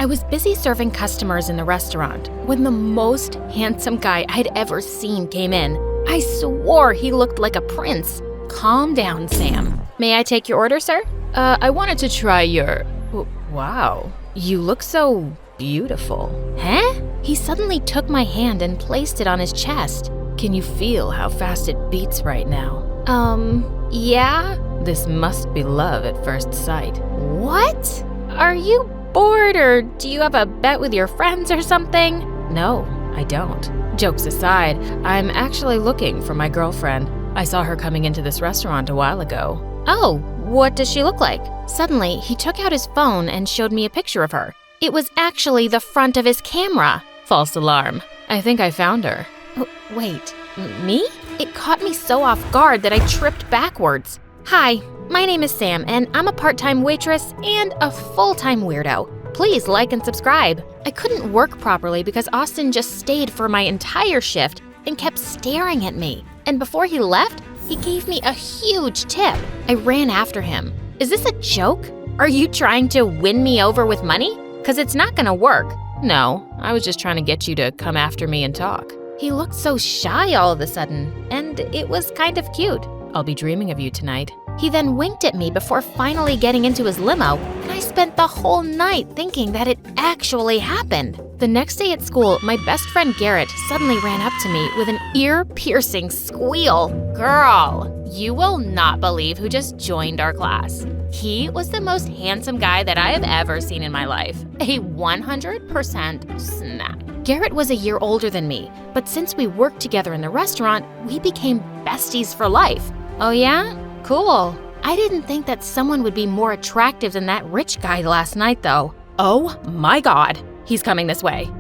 I was busy serving customers in the restaurant when the most handsome guy I'd ever seen came in. I swore he looked like a prince. Calm down, Sam. May I take your order, sir? I wanted to try your… Wow, you look so beautiful. Huh? He suddenly took my hand and placed it on his chest. Can you feel how fast it beats right now? Yeah? This must be love at first sight. What? Are you bored or do you have a bet with your friends or something? No, I don't. Jokes aside, I'm actually looking for my girlfriend. I saw her coming into this restaurant a while ago. Oh, what does she look like? Suddenly, he took out his phone and showed me a picture of her. It was actually the front of his camera. False alarm. I think I found her. Wait, me? It caught me so off guard that I tripped backwards. Hi, my name is Sam, and I'm a part-time waitress and a full-time weirdo. Please like and subscribe. I couldn't work properly because Austin just stayed for my entire shift and kept staring at me. And before he left, he gave me a huge tip. I ran after him. Is this a joke? Are you trying to win me over with money? 'Cause it's not gonna work. No, I was just trying to get you to come after me and talk. He looked so shy all of a sudden, and it was kind of cute. I'll be dreaming of you tonight. He then winked at me before finally getting into his limo, and I spent the whole night thinking that it actually happened. The next day at school, my best friend Garrett suddenly ran up to me with an ear-piercing squeal. Girl, you will not believe who just joined our class. He was the most handsome guy that I have ever seen in my life. A 100% snack. Garrett was a year older than me, but since we worked together in the restaurant, we became besties for life. Oh yeah? Cool. I didn't think that someone would be more attractive than that rich guy last night, though. Oh my God, he's coming this way.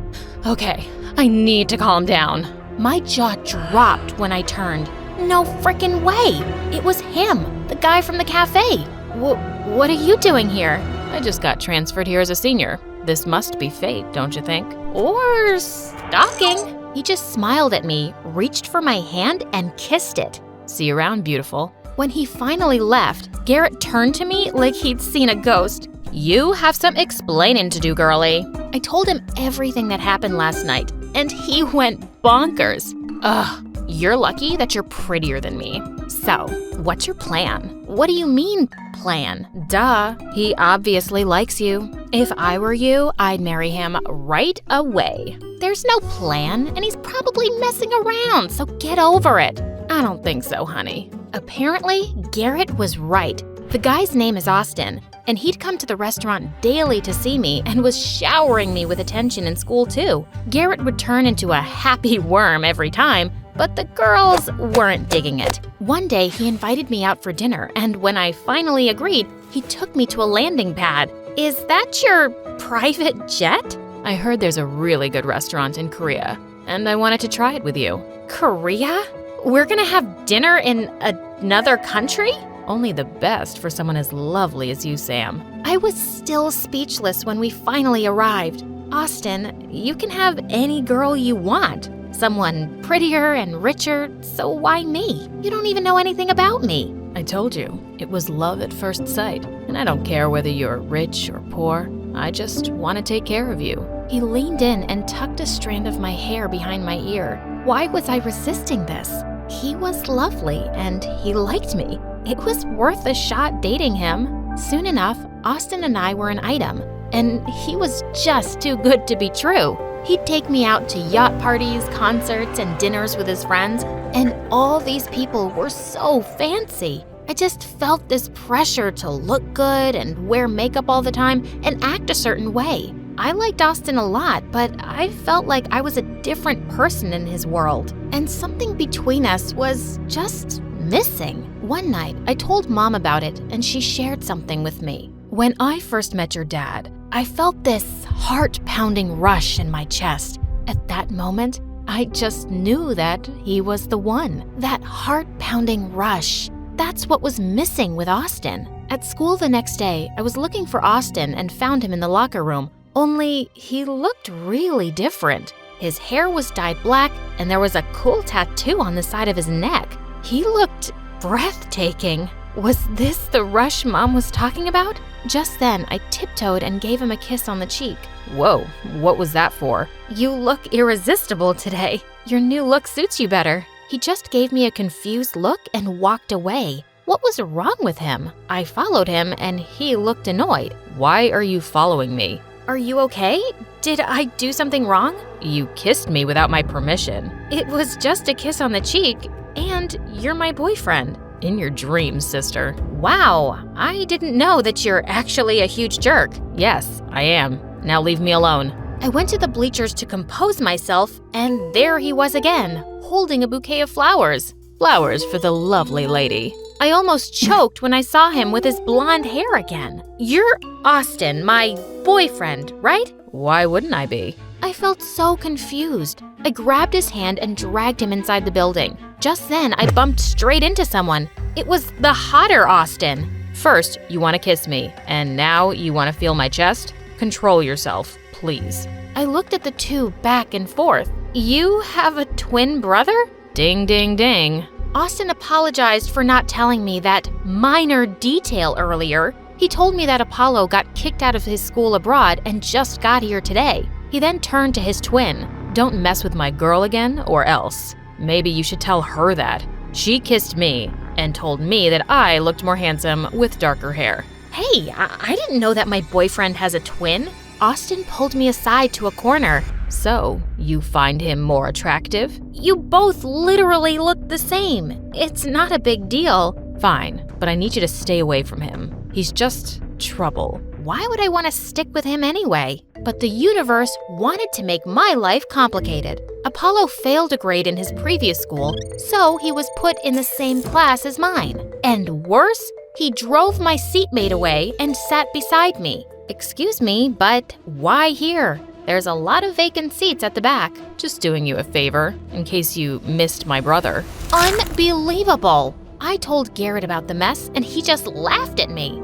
Okay, I need to calm down. My jaw dropped when I turned. No frickin' way! It was him, the guy from the cafe. What are you doing here? I just got transferred here as a senior. This must be fate, don't you think? Or stalking. He just smiled at me, reached for my hand, and kissed it. See you around, beautiful. When he finally left, Garrett turned to me like he'd seen a ghost. You have some explaining to do, girlie. I told him everything that happened last night, and he went bonkers. Ugh, you're lucky that you're prettier than me. So, what's your plan? What do you mean, plan? Duh, he obviously likes you. If I were you, I'd marry him right away. There's no plan, and he's probably messing around, so get over it. I don't think so, honey. Apparently, Garrett was right. The guy's name is Austin, and he'd come to the restaurant daily to see me and was showering me with attention in school too. Garrett would turn into a happy worm every time, but the girls weren't digging it. One day, he invited me out for dinner, and when I finally agreed, he took me to a landing pad. Is that your private jet? I heard there's a really good restaurant in Korea, and I wanted to try it with you. Korea? We're gonna have dinner in another country? Only the best for someone as lovely as you, Sam. I was still speechless when we finally arrived. Austin, you can have any girl you want. Someone prettier and richer, so why me? You don't even know anything about me. I told you, it was love at first sight. And I don't care whether you're rich or poor. I just want to take care of you. He leaned in and tucked a strand of my hair behind my ear. Why was I resisting this? He was lovely and he liked me. It was worth a shot dating him. Soon enough, Austin and I were an item, and he was just too good to be true. He'd take me out to yacht parties, concerts, and dinners with his friends, and all these people were so fancy. I just felt this pressure to look good and wear makeup all the time and act a certain way. I liked Austin a lot, but I felt like I was a different person in his world, and something between us was just missing. One night, I told Mom about it, and she shared something with me. When I first met your dad, I felt this heart-pounding rush in my chest. At that moment, I just knew that he was the one. That heart-pounding rush. That's what was missing with Austin. At school the next day, I was looking for Austin and found him in the locker room, only he looked really different. His hair was dyed black, and there was a cool tattoo on the side of his neck. He looked breathtaking. Was this the rush Mom was talking about? Just then, I tiptoed and gave him a kiss on the cheek. Whoa, what was that for? You look irresistible today. Your new look suits you better. He just gave me a confused look and walked away. What was wrong with him? I followed him and he looked annoyed. Why are you following me? Are you okay? Did I do something wrong? You kissed me without my permission. It was just a kiss on the cheek, and you're my boyfriend. In your dreams, sister. Wow, I didn't know that you're actually a huge jerk. Yes, I am. Now leave me alone. I went to the bleachers to compose myself, and there he was again, holding a bouquet of flowers. Flowers for the lovely lady. I almost choked when I saw him with his blonde hair again. You're Austin, my boyfriend, right? Why wouldn't I be? I felt so confused. I grabbed his hand and dragged him inside the building. Just then, I bumped straight into someone. It was the hotter Austin. First, you want to kiss me, and now you want to feel my chest? Control yourself, please. I looked at the two back and forth. You have a twin brother? Ding, ding, ding. Austin apologized for not telling me that minor detail earlier. He told me that Apollo got kicked out of his school abroad and just got here today. He then turned to his twin. Don't mess with my girl again, or else. Maybe you should tell her that. She kissed me and told me that I looked more handsome with darker hair. Hey, I didn't know that my boyfriend has a twin. Austin pulled me aside to a corner. So, you find him more attractive? You both literally look the same. It's not a big deal. Fine, but I need you to stay away from him. He's just trouble. Why would I want to stick with him anyway? But the universe wanted to make my life complicated. Apollo failed a grade in his previous school, so he was put in the same class as mine. And worse, he drove my seatmate away and sat beside me. Excuse me, but why here? There's a lot of vacant seats at the back. Just doing you a favor, in case you missed my brother. Unbelievable! I told Garrett about the mess, and he just laughed at me.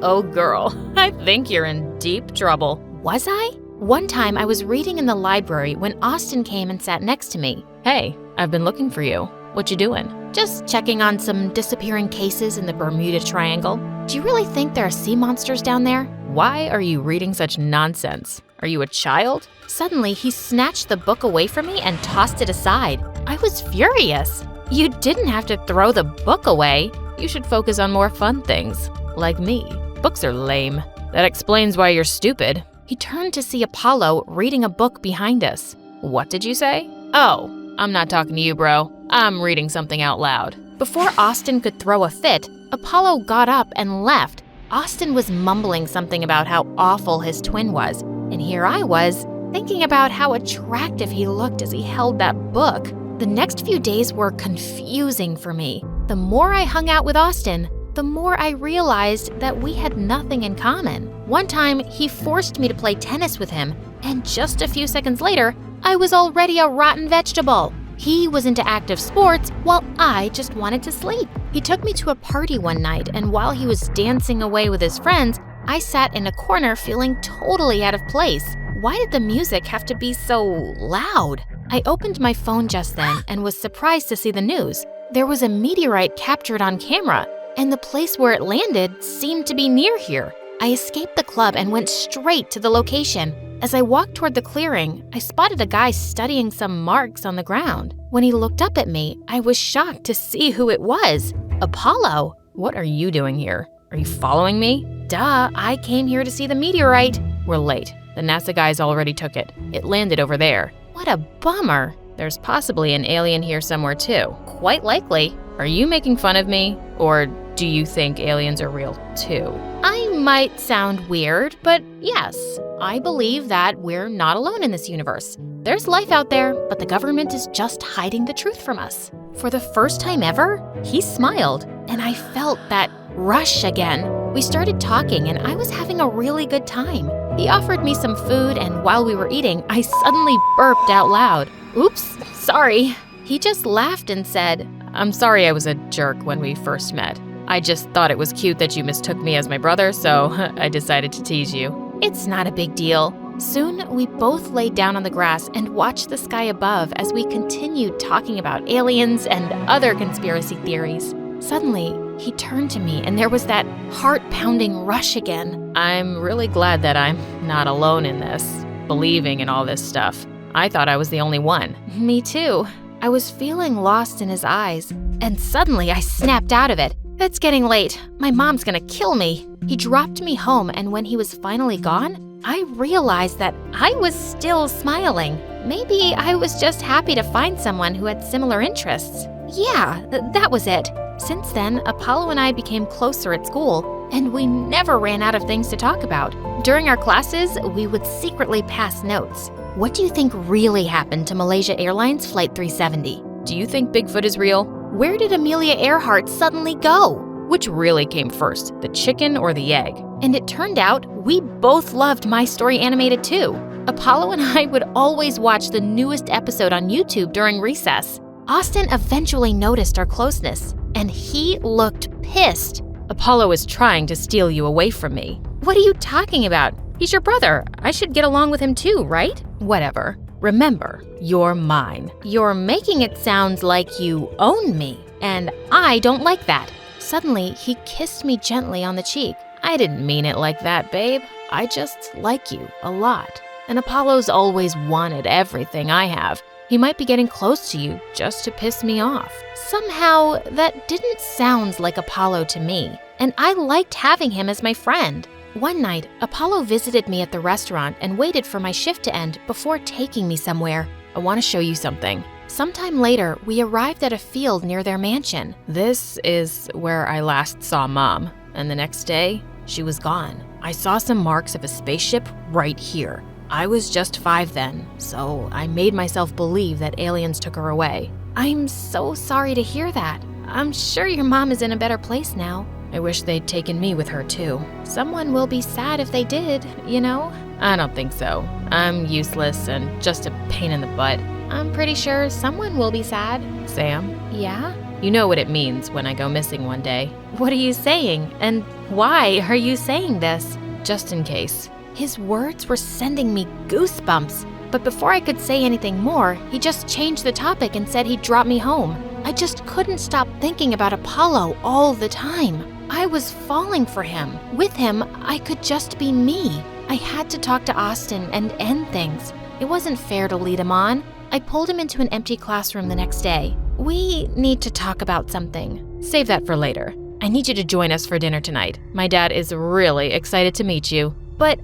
Oh girl, I think you're in deep trouble. Was I? One time I was reading in the library when Austin came and sat next to me. Hey, I've been looking for you. What you doing? Just checking on some disappearing cases in the Bermuda Triangle. Do you really think there are sea monsters down there? Why are you reading such nonsense? Are you a child? Suddenly, he snatched the book away from me and tossed it aside. I was furious. You didn't have to throw the book away. You should focus on more fun things, like me. Books are lame. That explains why you're stupid. He turned to see Apollo reading a book behind us. What did you say? Oh, I'm not talking to you, bro. I'm reading something out loud. Before Austin could throw a fit, Apollo got up and left. Austin was mumbling something about how awful his twin was, and here I was, thinking about how attractive he looked as he held that book. The next few days were confusing for me. The more I hung out with Austin, the more I realized that we had nothing in common. One time, he forced me to play tennis with him, and just a few seconds later, I was already a rotten vegetable. He was into active sports while I just wanted to sleep. He took me to a party one night, and while he was dancing away with his friends, I sat in a corner feeling totally out of place. Why did the music have to be so loud? I opened my phone just then and was surprised to see the news. There was a meteorite captured on camera, and the place where it landed seemed to be near here. I escaped the club and went straight to the location. As I walked toward the clearing, I spotted a guy studying some marks on the ground. When he looked up at me, I was shocked to see who it was. Apollo! What are you doing here? Are you following me? Duh, I came here to see the meteorite. We're late. The NASA guys already took it. It landed over there. What a bummer. There's possibly an alien here somewhere too. Quite likely. Are you making fun of me? Or do you think aliens are real too? I might sound weird, but yes, I believe that we're not alone in this universe. There's life out there, but the government is just hiding the truth from us. For the first time ever, he smiled, and I felt that rush again. We started talking, and I was having a really good time. He offered me some food, and while we were eating, I suddenly burped out loud. Oops, sorry. He just laughed and said, I'm sorry I was a jerk when we first met. I just thought it was cute that you mistook me as my brother, so I decided to tease you. It's not a big deal. Soon, we both laid down on the grass and watched the sky above as we continued talking about aliens and other conspiracy theories. Suddenly, he turned to me and there was that heart-pounding rush again. I'm really glad that I'm not alone in this, believing in all this stuff. I thought I was the only one. Me too. I was feeling lost in his eyes, and suddenly I snapped out of it. It's getting late. My mom's gonna kill me. He dropped me home, and when he was finally gone, I realized that I was still smiling. Maybe I was just happy to find someone who had similar interests. Yeah, that was it. Since then, Apollo and I became closer at school, and we never ran out of things to talk about. During our classes, we would secretly pass notes. What do you think really happened to Malaysia Airlines Flight 370? Do you think Bigfoot is real? Where did Amelia Earhart suddenly go? Which really came first, the chicken or the egg? And it turned out we both loved My Story Animated too. Apollo and I would always watch the newest episode on YouTube during recess. Austin eventually noticed our closeness, and he looked pissed. Apollo is trying to steal you away from me. What are you talking about? He's your brother. I should get along with him too, right? Whatever. Remember, you're mine. You're making it sound like you own me, and I don't like that. Suddenly, he kissed me gently on the cheek. I didn't mean it like that, babe. I just like you a lot. And Apollo's always wanted everything I have. He might be getting close to you just to piss me off. Somehow, that didn't sound like Apollo to me, and I liked having him as my friend. One night, Apollo visited me at the restaurant and waited for my shift to end before taking me somewhere. I want to show you something. Sometime later, we arrived at a field near their mansion. This is where I last saw Mom, and the next day, she was gone. I saw some marks of a spaceship right here. I was just 5 then, so I made myself believe that aliens took her away. I'm so sorry to hear that. I'm sure your mom is in a better place now. I wish they'd taken me with her too. Someone will be sad if they did, you know? I don't think so. I'm useless and just a pain in the butt. I'm pretty sure someone will be sad. Sam? Yeah? You know what it means when I go missing one day. What are you saying? And why are you saying this? Just in case. His words were sending me goosebumps. But before I could say anything more, he just changed the topic and said he'd drop me home. I just couldn't stop thinking about Apollo all the time. I was falling for him. With him, I could just be me. I had to talk to Austin and end things. It wasn't fair to lead him on. I pulled him into an empty classroom the next day. We need to talk about something. Save that for later. I need you to join us for dinner tonight. My dad is really excited to meet you. But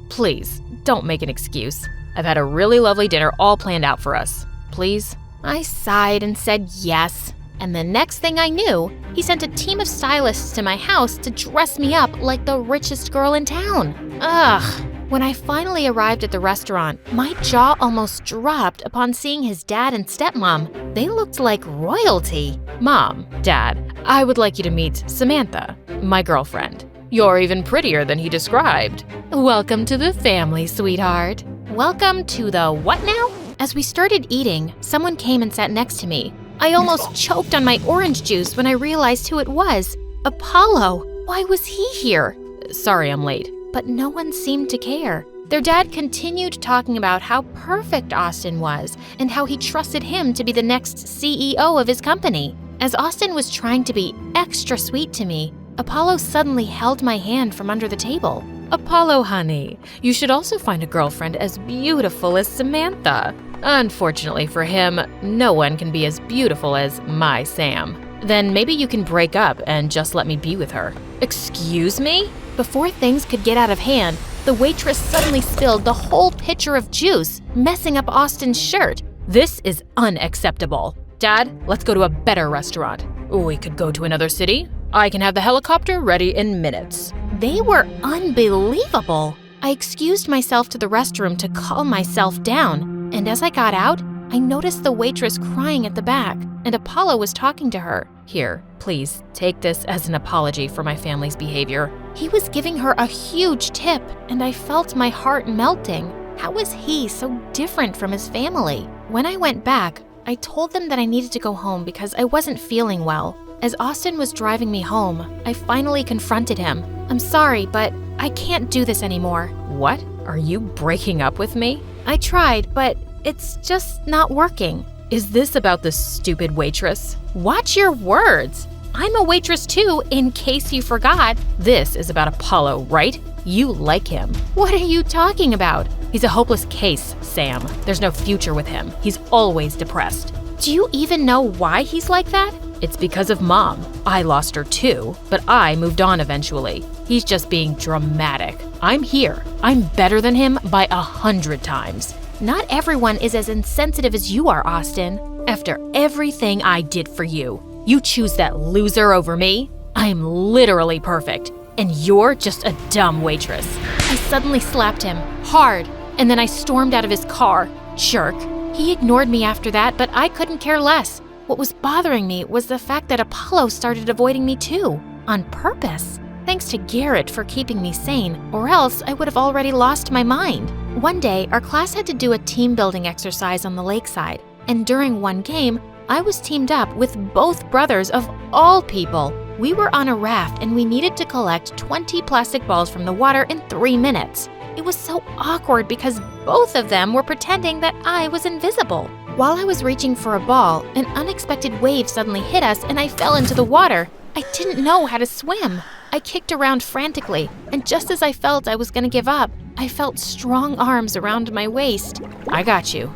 Please, don't make an excuse. I've had a really lovely dinner all planned out for us. Please? I sighed and said yes. And the next thing I knew, he sent a team of stylists to my house to dress me up like the richest girl in town. Ugh. When I finally arrived at the restaurant, my jaw almost dropped upon seeing his dad and stepmom. They looked like royalty. Mom, Dad, I would like you to meet Samantha, my girlfriend. You're even prettier than he described. Welcome to the family, sweetheart. Welcome to the what now? As we started eating, someone came and sat next to me. I almost choked on my orange juice when I realized who it was. Apollo. Why was he here? Sorry I'm late. But no one seemed to care. Their dad continued talking about how perfect Austin was and how he trusted him to be the next CEO of his company. As Austin was trying to be extra sweet to me, Apollo suddenly held my hand from under the table. Apollo, honey, you should also find a girlfriend as beautiful as Samantha. Unfortunately for him, no one can be as beautiful as my Sam. Then maybe you can break up and just let me be with her. Excuse me? Before things could get out of hand, the waitress suddenly spilled the whole pitcher of juice, messing up Austin's shirt. This is unacceptable. Dad, let's go to a better restaurant. We could go to another city. I can have the helicopter ready in minutes. They were unbelievable. I excused myself to the restroom to calm myself down, and as I got out, I noticed the waitress crying at the back, and Apollo was talking to her. Here, please, take this as an apology for my family's behavior. He was giving her a huge tip, and I felt my heart melting. How was he so different from his family? When I went back, I told them that I needed to go home because I wasn't feeling well. As Austin was driving me home, I finally confronted him. I'm sorry, but I can't do this anymore. What? Are you breaking up with me? I tried, but it's just not working. Is this about the stupid waitress? Watch your words. I'm a waitress too, in case you forgot. This is about Apollo, right? You like him. What are you talking about? He's a hopeless case, Sam. There's no future with him. He's always depressed. Do you even know why he's like that? It's because of Mom. I lost her too, but I moved on eventually. He's just being dramatic. I'm here. I'm better than him by 100 times. Not everyone is as insensitive as you are, Austin. After everything I did for you, you choose that loser over me? I'm literally perfect, and you're just a dumb waitress. I suddenly slapped him, hard, and then I stormed out of his car. Jerk. He ignored me after that, but I couldn't care less. What was bothering me was the fact that Apollo started avoiding me too, on purpose. Thanks to Garrett for keeping me sane, or else I would have already lost my mind. One day, our class had to do a team building exercise on the lakeside, and during one game, I was teamed up with both brothers of all people. We were on a raft and we needed to collect 20 plastic balls from the water in 3 minutes. It was so awkward because both of them were pretending that I was invisible. While I was reaching for a ball, an unexpected wave suddenly hit us and I fell into the water. I didn't know how to swim. I kicked around frantically, and just as I felt I was going to give up, I felt strong arms around my waist. I got you.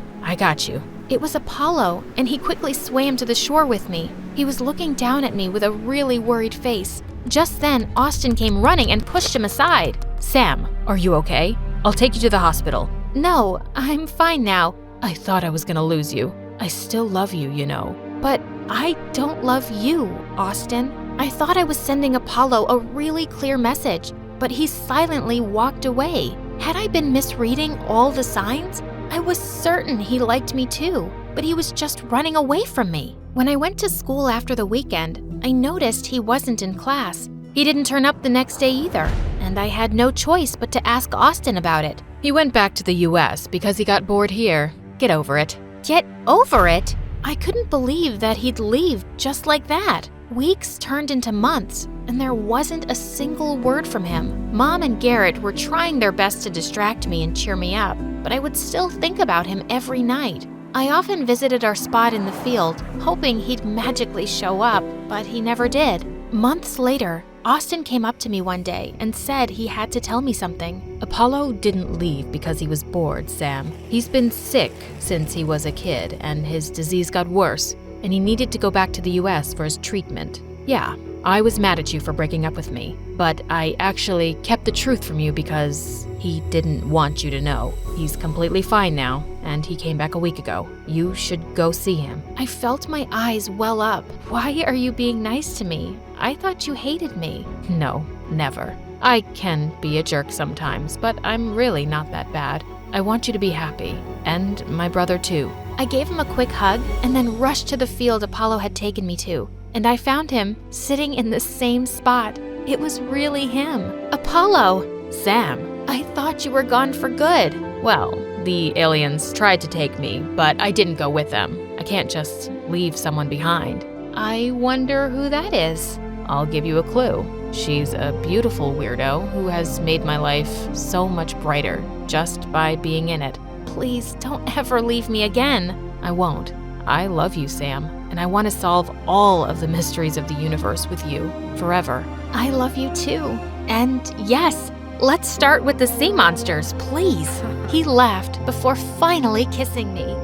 It was Apollo, and he quickly swam to the shore with me. He was looking down at me with a really worried face. Just then, Austin came running and pushed him aside. Sam, are you okay? I'll take you to the hospital. No, I'm fine now. I thought I was gonna lose you. I still love you, you know. But I don't love you, Austin. I thought I was sending Apollo a really clear message, but he silently walked away. Had I been misreading all the signs? I was certain he liked me too, but he was just running away from me. When I went to school after the weekend, I noticed he wasn't in class. He didn't turn up the next day either, and I had no choice but to ask Austin about it. He went back to the US because he got bored here. Get over it. Get over it? I couldn't believe that he'd leave just like that. Weeks turned into months, and there wasn't a single word from him. Mom and Garrett were trying their best to distract me and cheer me up, but I would still think about him every night. I often visited our spot in the field, hoping he'd magically show up, but he never did. Months later, Austin came up to me one day and said he had to tell me something. Apollo didn't leave because he was bored, Sam. He's been sick since he was a kid, and his disease got worse, and he needed to go back to the US for his treatment. Yeah, I was mad at you for breaking up with me, but I actually kept the truth from you because he didn't want you to know. He's completely fine now, and he came back a week ago. You should go see him. I felt my eyes well up. Why are you being nice to me? I thought you hated me. No, never. I can be a jerk sometimes, but I'm really not that bad. I want you to be happy, and my brother too. I gave him a quick hug and then rushed to the field Apollo had taken me to, and I found him sitting in the same spot. It was really him. Apollo! Sam, I thought you were gone for good. Well, the aliens tried to take me, but I didn't go with them. I can't just leave someone behind. I wonder who that is. I'll give you a clue. She's a beautiful weirdo who has made my life so much brighter just by being in it. Please don't ever leave me again. I won't. I love you, Sam, and I want to solve all of the mysteries of the universe with you forever. I love you too. And yes, let's start with the sea monsters, please. He laughed before finally kissing me.